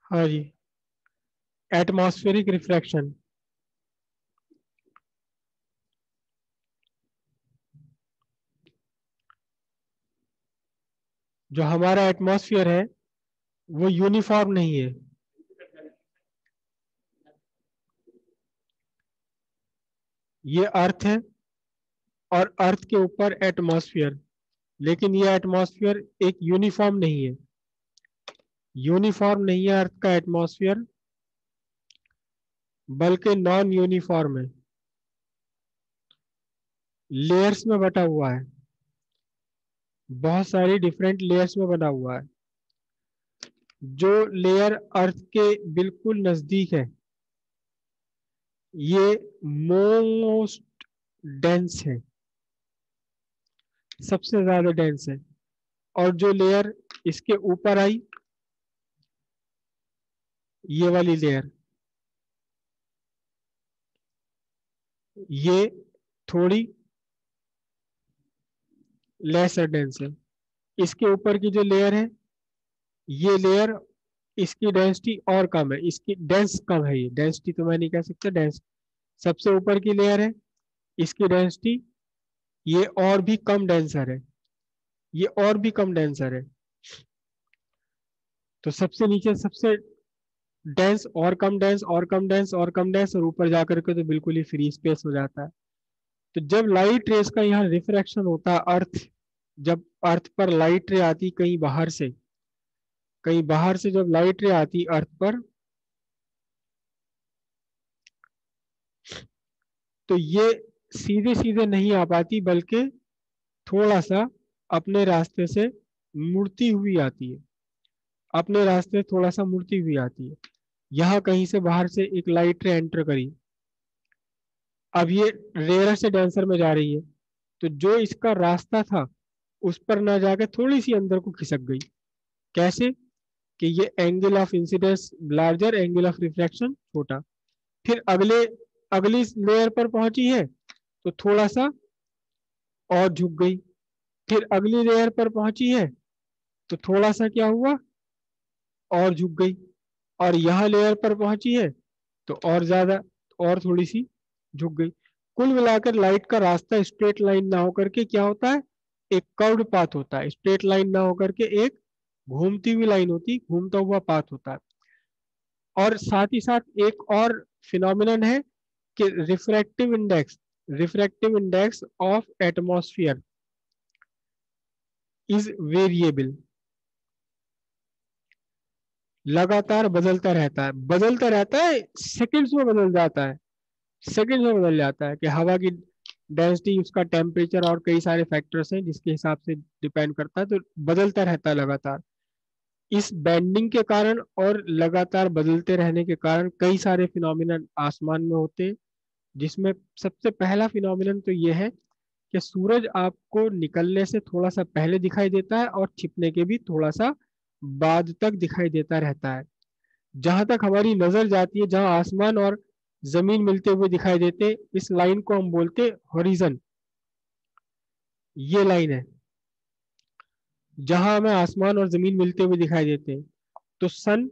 हाँ जी, atmospheric refraction. जो हमारा एटमॉस्फेयर है वो यूनिफॉर्म नहीं है। ये अर्थ है और अर्थ के ऊपर एटमॉस्फेयर, लेकिन ये एटमॉस्फेयर एक यूनिफॉर्म नहीं है। यूनिफॉर्म नहीं है अर्थ का एटमॉस्फेयर, बल्कि नॉन यूनिफॉर्म है, लेयर्स में बटा हुआ है, बहुत सारी डिफरेंट लेयर्स में बना हुआ है। जो लेयर अर्थ के बिल्कुल नजदीक है ये मोस्ट डेंस है, सबसे ज्यादा डेंस है। और जो लेयर इसके ऊपर आई, ये वाली लेयर, ये थोड़ी लेसर डेंस है। इसके ऊपर की जो लेयर है, ये लेयर, इसकी डेंसिटी और कम है, इसकी डेंस कम है। ये डेंसिटी तो मैं नहीं कह सकता, डेंस। सबसे ऊपर की लेयर है, इसकी डेंसिटी ये और भी कम डेंसर है, ये और भी कम डेंसर है। तो सबसे नीचे सबसे डेंस और कम डेंस और कम डेंस और कम डेंस, और ऊपर जाकर के तो बिल्कुल ही फ्री स्पेस हो जाता है। तो जब लाइट रेस का यहाँ रिफ्रैक्शन होता है, अर्थ, जब अर्थ पर लाइट रे आती कहीं बाहर से, कहीं बाहर से जब लाइट रे आती अर्थ पर, तो ये सीधे सीधे नहीं आ पाती, बल्कि थोड़ा सा अपने रास्ते से मुड़ती हुई आती है, अपने रास्ते थोड़ा सा मुड़ती हुई आती है। यहाँ कहीं से बाहर से एक लाइट रे एंटर करी, अब ये रेयर से डेंसर में जा रही है, तो जो इसका रास्ता था उस पर ना जाके थोड़ी सी अंदर को खिसक गई। कैसे? कि ये angle of incidence larger, angle of refraction छोटा। फिर अगली लेयर पर पहुंची है तो थोड़ा सा और झुक गई। फिर अगली लेयर पर पहुंची है तो थोड़ा सा क्या हुआ, और झुक गई। और यहाँ लेयर पर पहुंची है तो और ज्यादा, और थोड़ी सी झुक गई। कुल मिलाकर लाइट का रास्ता स्ट्रेट लाइन ना होकर के क्या होता है, एक कर्व्ड पाथ होता है। स्ट्रेट लाइन ना होकर के एक घूमती हुई लाइन होती, घूमता हुआ पाथ होता है। और साथ ही साथ एक और फिनोमिनन है कि refractive index of atmosphere is variable, लगातार बदलता रहता है, सेकंड्स में बदल जाता है, सेकंड में बदल जाता है। कि हवा की डेंसिटी, उसका टेम्परेचर और कई सारे फैक्टर्स हैं जिसके हिसाब से डिपेंड करता है, तो बदलता रहता है लगातार। इस बेंडिंग के कारण और लगातार बदलते रहने के कारण कई सारे फिनोमिनन आसमान में होते हैं, जिसमें सबसे पहला फिनोमिनन तो ये है कि सूरज आपको निकलने से थोड़ा सा पहले दिखाई देता है और छिपने के भी थोड़ा सा बाद तक दिखाई देता रहता है। जहां तक हमारी नजर जाती है, जहां आसमान और जमीन मिलते हुए दिखाई देते, इस लाइन को हम बोलते हॉरिजन। ये लाइन है जहां हमें आसमान और जमीन मिलते हुए दिखाई देते हैं। तो सन,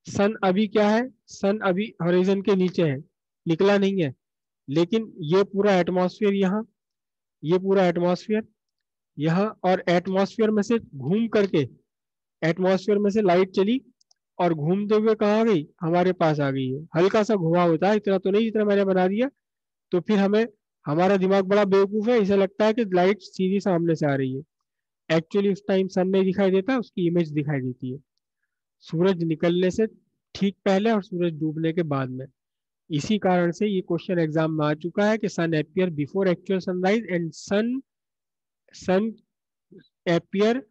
सन अभी क्या है, सन अभी हॉरिजन के नीचे है, निकला नहीं है। लेकिन ये पूरा एटमॉस्फेयर यहाँ, ये पूरा एटमॉस्फेयर यहाँ, और एटमॉस्फेयर में से घूम करके, एटमॉस्फेयर में से लाइट चली और घूमते हुए कहाँ आ गई, हमारे पास आ गई है। हल्का सा घुमा होता है, इतना तो नहीं जितना मैंने बना दिया। तो फिर हमें, हमारा दिमाग बड़ा बेवकूफ है, इसे लगता है कि लाइट सीधी सामने से आ रही है। एक्चुअली उस टाइम सन नहीं दिखाई देता, उसकी इमेज दिखाई देती है, सूरज निकलने से ठीक पहले और सूरज डूबने के बाद में। इसी कारण से ये क्वेश्चन एग्जाम में आ चुका है कि sun appear before actual sunrise and sun sun appear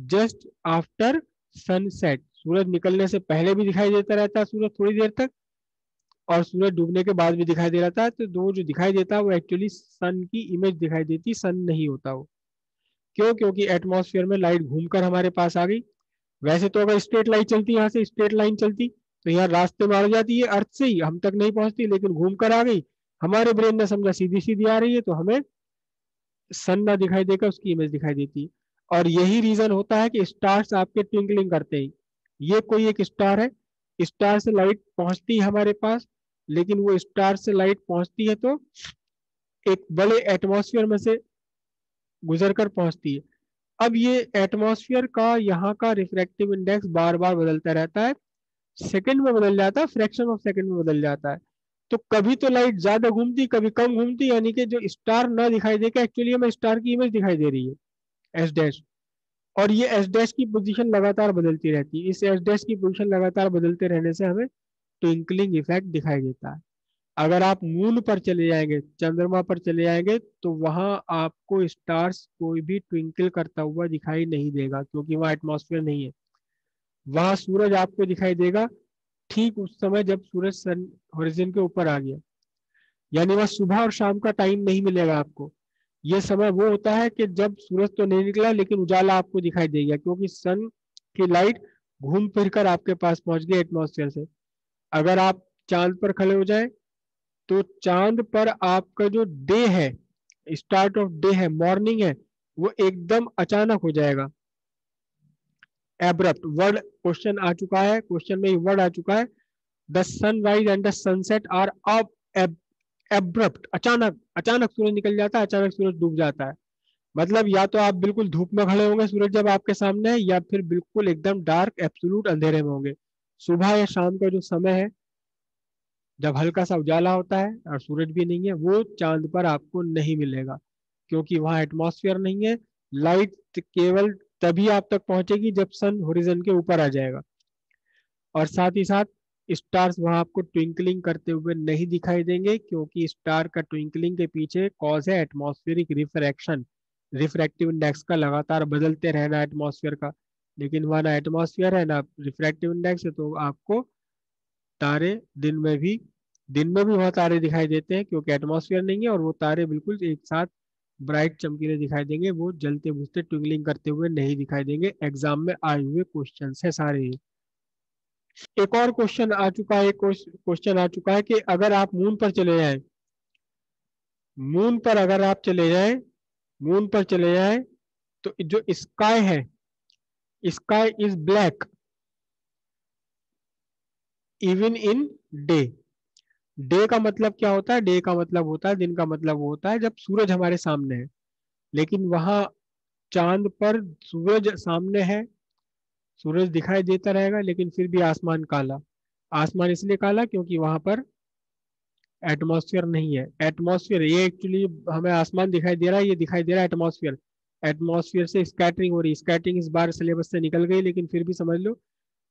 just after sunset. सूरज निकलने से पहले भी दिखाई देता रहता है सूरज थोड़ी देर तक, और सूरज डूबने के बाद भी दिखाई दे रहा था। तो दो जो दिखाई देता है वो एक्चुअली सन की इमेज दिखाई देती, सन नहीं होता वो। क्यों? क्योंकि एटमॉस्फेयर में लाइट घूमकर हमारे पास आ गई। वैसे तो अगर स्ट्रेट लाइन चलती, यहाँ से स्ट्रेट लाइन चलती तो यहाँ रास्ते में आ जाती है, अर्थ से ही हम तक नहीं पहुंचती, लेकिन घूम कर आ गई। हमारे ब्रेन ने समझा सीधी सीधी आ रही है, तो हमें सन ना दिखाई देकर उसकी इमेज दिखाई देती है। और यही रीजन होता है कि स्टार्स आपके ट्विंकलिंग करते हैं, ये कोई एक स्टार है, स्टार से लाइट पहुंचती है हमारे पास, लेकिन वो स्टार से लाइट पहुंचती है तो एक बड़े एटमॉस्फेयर में से गुजर कर पहुंचती है। अब ये एटमॉस्फेयर का यहाँ का रिफ्रैक्टिव इंडेक्स बार बार बदलता रहता है, सेकंड में बदल जाता है, फ्रैक्शन ऑफ सेकंड में बदल जाता है। तो कभी तो लाइट ज्यादा घूमती, कभी कम घूमती, यानी कि जो स्टार ना दिखाई दे के एक्चुअली हमें स्टार की इमेज दिखाई दे रही है, एस डैश। और ये एस डैश की पोजीशन लगातार बदलती रहती है। इस एस डैश की पोजीशन लगातार बदलते रहने से हमें ट्विंकलिंग इफेक्ट दिखाई देता है। अगर आप मून पर चले जाएंगे, चंद्रमा पर चले जाएंगे, तो वहां आपको स्टार्स कोई भी ट्विंकल करता हुआ दिखाई नहीं देगा, क्योंकि वहां एटमॉस्फेयर नहीं है। वहां सूरज आपको दिखाई देगा ठीक उस समय जब सूरज सन होरिजन के ऊपर आ गया, यानी वह सुबह और शाम का टाइम नहीं मिलेगा आपको। ये समय वो होता है कि जब सूरज तो नहीं निकला लेकिन उजाला आपको दिखाई देगा, क्योंकि सन की लाइट घूम फिर कर आपके पास पहुंच गई एटमॉस्फेयर से। अगर आप चांद पर खड़े हो जाए, तो चांद पर आपका जो डे है, स्टार्ट ऑफ डे है, मॉर्निंग है, वो एकदम अचानक हो जाएगा। एब्रप्ट वर्ड क्वेश्चन आ चुका है, क्वेश्चन में वर्ड आ चुका है, the sunrise and the sunset are अब एब्रप्ट, अचानक, अचानक सूरज निकल जाता है, अचानक सूरज डूब जाता है। मतलब या तो आप बिल्कुल धूप में खड़े होंगे सूरज जब आपके सामने है, या फिर बिल्कुल एकदम डार्क एब्सोल्यूट अंधेरे में होंगे। सुबह या शाम का जो समय है जब हल्का सा उजाला होता है और सूरज भी नहीं है, वो चांद पर आपको नहीं मिलेगा, क्योंकि वहां एटमॉस्फेयर नहीं है। लाइट केवल तभी आप तक पहुंचेगी जब सन होरिजन के ऊपर आ जाएगा। और साथ ही साथ स्टार्स वहां आपको ट्विंकलिंग करते हुए नहीं दिखाई देंगे, क्योंकि स्टार का ट्विंकलिंग के पीछे कॉज है एटमॉस्फेरिक रिफ्रैक्शन, रिफ्रैक्टिव इंडेक्स का लगातार बदलते रहना एटमॉस्फेयर का। लेकिन वहां ना एटमॉस्फेयर है ना रिफ्रैक्टिव इंडेक्स है, तो आपको तारे दिन में भी वहाँ तारे दिखाई देते हैं, क्योंकि एटमॉस्फेयर नहीं है, और वो तारे बिल्कुल एक साथ ब्राइट चमकीले दिखाई देंगे, वो जलते बुझते ट्विंकलिंग करते हुए नहीं दिखाई देंगे। एग्जाम में आए हुए क्वेश्चन है सारे ये। एक और क्वेश्चन आ चुका है, एक क्वेश्चन आ चुका है कि अगर आप मून पर चले जाएं, मून पर अगर आप चले जाएं, मून पर चले जाएं, तो जो स्काई है, sky is black even in day. Day का मतलब क्या होता है? डे का मतलब होता है, दिन का मतलब वो होता है जब सूरज हमारे सामने है। लेकिन वहां चांद पर सूरज सामने है, सूरज दिखाई देता रहेगा, लेकिन फिर भी आसमान काला। आसमान इसलिए काला क्योंकि वहां पर एटमॉस्फेयर नहीं है। एटमॉस्फेयर ये एक्चुअली हमें आसमान दिखाई दे रहा है, ये दिखाई दे रहा है एटमॉस्फेयर। एटमॉस्फेयर से स्कैटरिंग हो रही है, स्कैटरिंग इस बार सिलेबस से निकल गई, लेकिन फिर भी समझ लो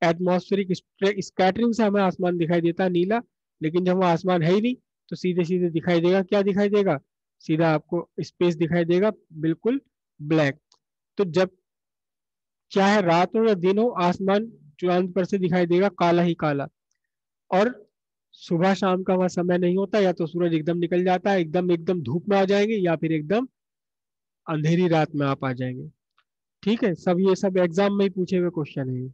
एटमॉस्फेरिक स्कैटरिंग से हमें आसमान दिखाई देता है नीला। लेकिन जब वहाँ आसमान है ही नहीं, तो सीधे सीधे दिखाई देगा, क्या दिखाई देगा? सीधा आपको स्पेस दिखाई देगा, बिल्कुल ब्लैक। तो जब चाहे रात हो या दिन हो, आसमान चांद पर से दिखाई देगा काला ही काला। और सुबह शाम का वह समय नहीं होता, या तो सूरज एकदम निकल जाता है, एकदम एकदम धूप में आ जाएंगे, या फिर एकदम अंधेरी रात में आप आ जाएंगे। ठीक है, सब ये सब एग्जाम में ही पूछे हुए क्वेश्चन है।